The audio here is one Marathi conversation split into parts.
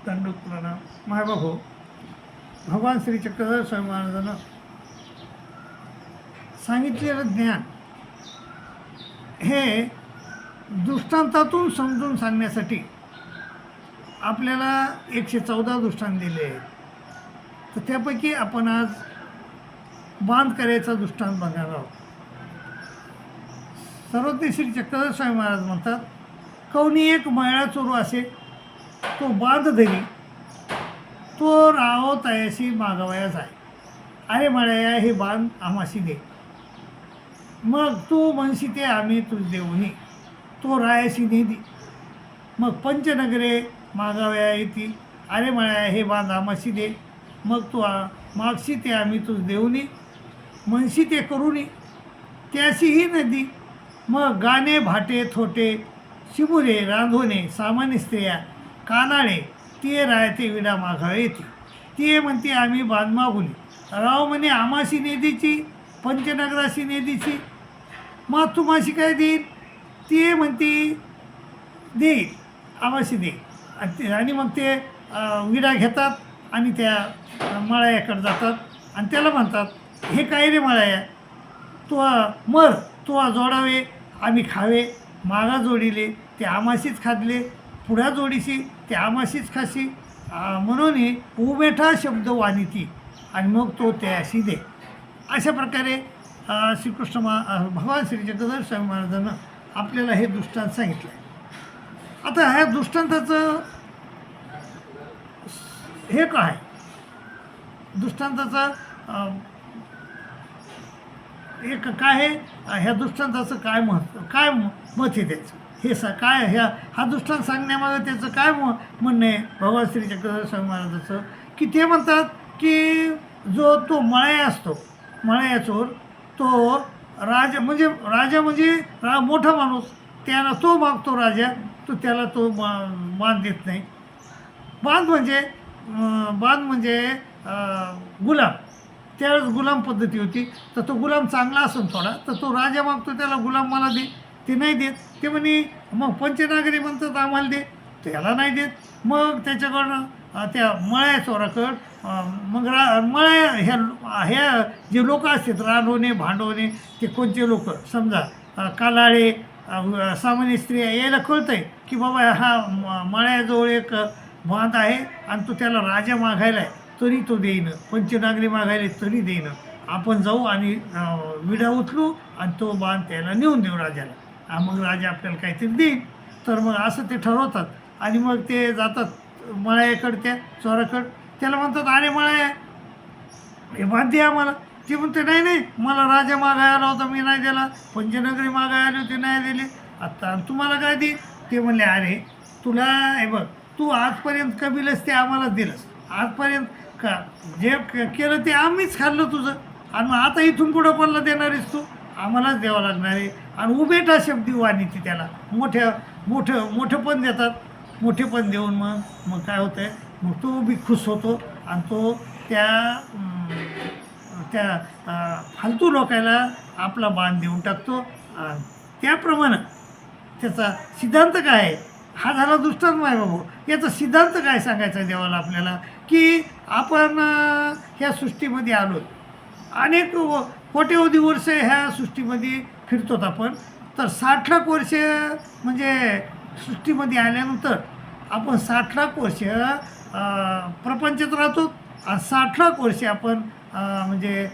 दंडोत प्रणाम. मायबाप हो, भगवान श्री चक्रधर स्वामी महाराजांना सांगितलेलं ज्ञान हे दृष्टांतातून समजून सांगण्यासाठी आपल्याला 114 दृष्टांत दिले आहेत. तर त्यापैकी आपण आज बांध करायचा दृष्टांत बघणार आहोत. सर्वज्ञ श्री चक्रधर स्वामी महाराज म्हणतात, कवनी एक मळा चोरू असे, तो बांध धरी, तो राहो तयाशी मागावया जाय. अरे मळया हे बांध आम्हाशी दे, मग तू म्हणशी ते आम्ही तुझ देऊनी, तो रायाशी नेदी. मग पंचनगरे मागावया येतील. अरे मळया हे बांध आम्हाशी दे, मग तू मागशी ते आम्ही तुझ देऊनी, म्हणशी ते करूनी, त्याशीही नदी. मग गाणे भाटे थोटे, शिमुरे रांधोने, सामान्य स्त्रिया, कानाळे, ते रायते विडा मागावे येते. ते म्हणते आम्ही बांध मागुनी. राव म्हणे आमाशी नेदीची, पंचनगराशी नेदीची, मग तुम्हाशी काय देईल. ते म्हणते देईल, आमाशी दे. आणि मग ते विडा घेतात आणि त्या मळ्याकडे जातात आणि त्याला म्हणतात, हे काय रे मळ्या, तू मर, तू जोडावे आम्ही खावे. मागा जोडिले ते आमाशीच खादले, पुढ्या जोडीशी ते आमाशीच खाशी, म्हणून उमेठा शब्द वानिती, आणि मग तो त्याशी दे. अशा प्रकारे श्रीकृष्ण भगवान श्री चक्रधर स्वामी महाराजांना आपल्याला हे दृष्टांत सांगितलं आहे. आता ह्या दृष्टांताचं हे काय, दृष्टांताचा एक काय आहे, ह्या दृष्टांताचं काय काय मत आहे त्याचं, हे काय हा दृष्टांत सांगण्यामागे त्याचं काय म्हणणं आहे भगवान श्री चक्रधर स्वामी महाराजाचं, की ते म्हणतात की जो तो मळया असतो, मळया चोर, तो राजा म्हणजे मोठा माणूस, त्याला तो मागतो राजा, तो त्याला तो मान देत नाही. बांध म्हणजे गुलाम. त्यावेळेस गुलाम पद्धती होती, तर तो गुलाम चांगला असून थोडा, तर तो राजा मागतो त्याला, गुलाम मला दे, ते नाही देत. ते म्हणे मग पंचनागरी म्हणतात आम्हाला दे, त्याला नाही देत. मग त्याच्याकडं त्या मळ्या चोराकडं मग मळ्या ह्या जे लोक असतात, रांधवणे भांडवणे, ते कोणते लोक समजा कालाळे, सामान्य स्त्रिया, यायला कळतं आहे की बाबा हा मळ्याजवळ एक बांध आहे आणि तो त्याला राजा मागायला आहे, तरी तो देईन, पंचनागरी मागायला तरी देईन. आपण जाऊ आणि विडा उचलू आणि तो बांध त्याला नेऊन देऊ राजाला, मग राजा आपल्याला काहीतरी देईल. तर मग असं ते ठरवतात आणि मग ते जातात मळ्याकडे, त्या चोराकडं. त्याला म्हणतात अरे मळ्या हे बांध दे आम्हाला. ते म्हणते नाही, मला राजा मागाय आला होता, मी नाही दिला, पंचनगरी मागाय आले होते, नाही दिले, आता तुम्हाला काय दे. ते म्हणले अरे तुला हे बघ, तू आजपर्यंत कबिलस ते आम्हालाच दिलंस, आजपर्यंत का जे केलं ते आम्हीच खाल्लं तुझं, आणि मग आता इथून पुढं कोणाला देणार आहेस तू, आम्हालाच द्यावं लागणार आहे. आणि उभेटा शब्दी वाणी ती त्याला मोठं पण देतात. मोठे पण देऊन मग काय होतं आहे, मग तो बी खुश होतो आणि तो त्या फालतू लोकायला आपला बांध देऊन टाकतो. त्याप्रमाणे त्याचा सिद्धांत काय आहे, हा झाला दृष्टांत माय बाबू. याचा सिद्धांत काय सांगायचा देवाला आपल्याला, की आपण ह्या सृष्टीमध्ये आलो, अनेक कोट्यवधी वर्ष ह्या सृष्टीमध्ये फिरतोत आपण. तर 60 लाख वर्ष म्हणजे सृष्टीमध्ये आल्यानंतर आपण 60 लाख वर्ष प्रपंचात राहतो आणि 60 लाख वर्ष आपण म्हणजे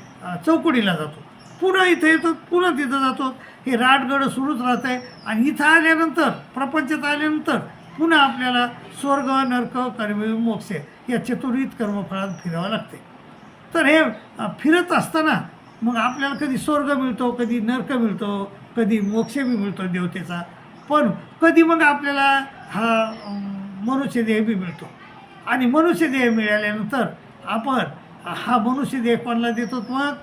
चौकडीला जातो, पुन्हा इथं येतो, पुन्हा तिथं जातो. हे राटगड सुरूच राहत आहे. आणि इथं आल्यानंतर, प्रपंचात आल्यानंतर पुन्हा आपल्याला स्वर्ग, नरक, कर्मयोग, मोक्ष या चतुर्विध कर्मफळात फिरावं लागते. तर हे फिरत असताना मग आपल्याला कधी स्वर्ग मिळतो, कधी नरक मिळतो, कधी मोक्ष बी मिळतो देवतेचा, पण कधी मग आपल्याला हा मनुष्यदेह बी मिळतो. आणि मनुष्यदेह मिळाल्यानंतर आपण हा मनुष्यदेह कोणाला देतो, मग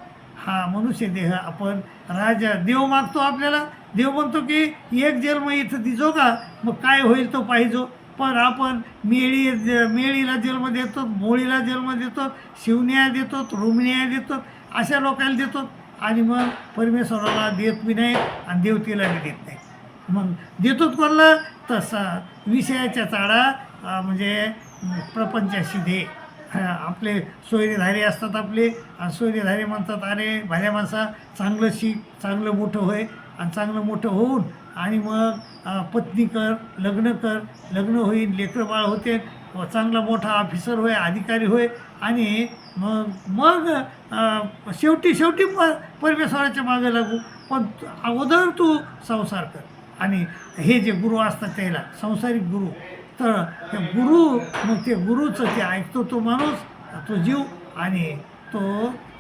हा मनुष्यदेह आपण राजा देव मागतो आपल्याला. देव म्हणतो की एक जन्म इथं दिजो का, मग काय होईल तो पाहिजो. पण आपण मेळीला जन्म देतो, मोळीला जन्म देतो, शिवण्या देतो, रुमण्या देतो, अशा लोकांना देतो. आणि मग परमेश्वराला देत बी नाही आणि देवतेला बी देत नाही. मग देतोच कोणाला, तसा विषयाच्या चाडा म्हणजे प्रपंचाशी दे. आपले सोयरेधारे असतात आपले, आणि सोयरेधारे म्हणतात अरे भल्या माणसा चांगलं शिक, चांगलं मोठं होय, आणि चांगलं मोठं होऊन आणि मग पत्नी कर, लग्न कर, लग्न होईल, लेकरं बाळ होते, व चांगला मोठा ऑफिसर होय, अधिकारी होय, आणि मग मग शेवटी शेवटी परमेश्वराच्या मागे लागू. पण अगोदर तू संसार कर. आणि हे जे गुरु असतात त्याला संसारिक गुरु, तर ते गुरु, मग ते गुरुचं ते ऐकतो तो माणूस, तो जीव, आणि तो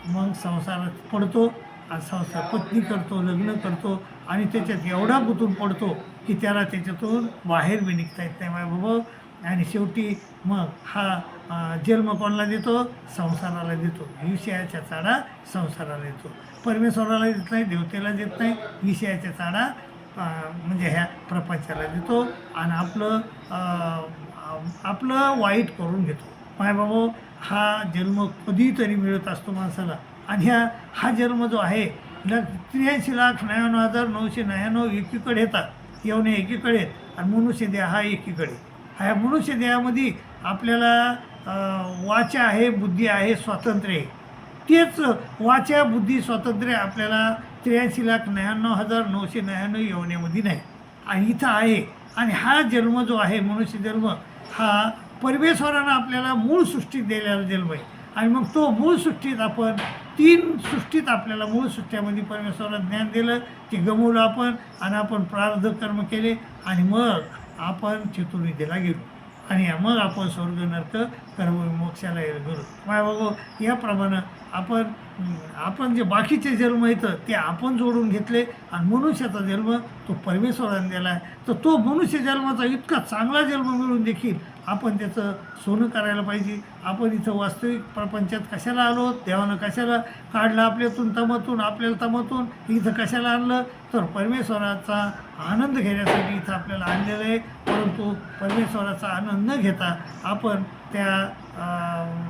मग संसारात पडतो, आणि संसार पत्नी करतो, लग्न करतो, आणि त्याच्यात एवढा गुंतून पडतो की त्याला त्याच्यातून बाहेर बी निघता येत नाही माझ्या बाबा. आणि शेवटी मग हा जन्म कोणाला देतो? संसाराला देतो. विषयाच्या चाडा संसाराला देतो. परमेश्वराला देत नाही, देवतेला देत नाही, विषयाच्या चाडा म्हणजे ह्या प्रपंचाला देतो, आणि आपलं वाईट करून घेतो. माय बाबा, हा जन्म कधीतरी मिळत असतो माणसाला, आणि हा जन्म जो आहे 83,99,999 एकीकडे येतात, येवणे एकीकडे आहेत, आणि मनुष्य देह हा एकीकडे. ह्या मनुष्य देहामध्ये आपल्याला वाचा आहे, बुद्धी आहे, स्वातंत्र्य आहे. तेच वाचा, बुद्धी, स्वातंत्र्य आपल्याला 83,99,999 येवण्यामध्ये नाही, आणि इथं आहे. आणि हा जन्म जो आहे मनुष्य जन्म, हा परमेश्वरानं आपल्याला मूळ सृष्टीत दिलेला जन्म आहे. आणि मग तो मूळ सृष्टीत आपण 3 सृष्टीत आपल्याला मूळ सृष्ट्यामध्ये परमेश्वरानं ज्ञान दिलं, ते गमवलं आपण, आणि आपण प्रारब्ध कर्म केले, आणि मग आपण चतुर्विद्येला गेलो, आणि मग आपण स्वर्ग नरक कर्म मोक्षाला गेलो. माय बाबा, याप्रमाणे आपण जे बाकीचे जन्म येतं ते आपण जोडून घेतले, आणि मनुष्याचा जन्म तो परमेश्वराने दिला आहे. तर तो मनुष्य जन्माचा इतका चांगला जन्म मिळून देखील आपण त्याचं सोनं करायला पाहिजे. आपण इथं वास्तविक प्रपंचात कशाला आलो? देवानं कशाला काढलं आपल्यातून तमातून, आपल्याला तमातून इथं कशाला आणलं? तर परमेश्वराचा आनंद घेण्यासाठी इथं आपल्याला आणलेलं आहे. परंतु परमेश्वराचा आनंद न घेता आपण त्या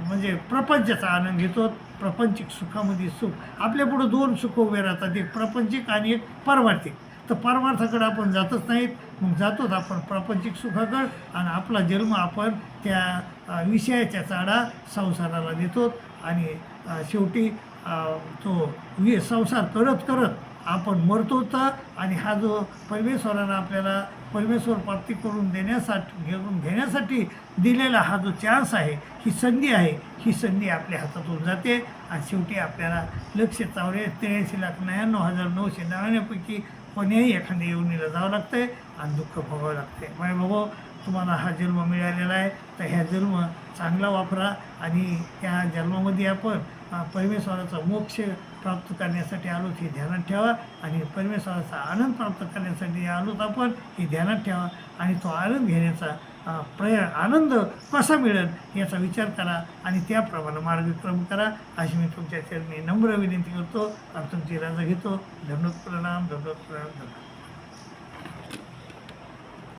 म्हणजे प्रपंचाचा आनंद घेतो. प्रपंचिक सुखामध्ये सुख, आपल्यापुढं 2 सुख उभे राहतात, एक प्रपंचिक आणि एक पारमार्थिक. तर परमार्थाकडे आपण जातच नाहीत, मग जातोच आपण प्रापंचिक सुखाकडे, आणि आपला जन्म आपण त्या विषयाच्या चाडा संसाराला देतो. आणि शेवटी तो संसार करत करत आपण मरतो. तर आणि हा जो परमेश्वरानं आपल्याला परमेश्वर प्राप्ती करून घेण्यासाठी दिलेला हा जो चान्स आहे, ही संधी आहे, ही संधी आपल्या हातातून जाते, आणि शेवटी आपल्याला 83,99,999 पैकी कोण्याही एखाद्या येवणीला जावं लागतं आहे, आणि दुःख भोगावं लागतं आहे. माझ्या बाबा, तुम्हाला हा जन्म मिळालेला आहे, तर ह्या जन्म चांगला वापरा, आणि त्या जन्मामध्ये आपण परमेश्वराचा मोक्ष प्राप्त करण्यासाठी आलो हे ध्यानात ठेवा, आणि परमेश्वराचा आनंद प्राप्त करण्यासाठी आलोत आपण हे ध्यानात ठेवा, आणि तो आनंद घेण्याचा आनंद कसा मिळेल याचा विचार करा, आणि त्याप्रमाणे मार्गक्रम करा, अशी मी तुमच्या चरणी नम्र विनंती करतो, आणि तुमची रजा घेतो. धन्यवाद, प्रणाम, धन्यवाद, प्रणाम, धन्यवाद.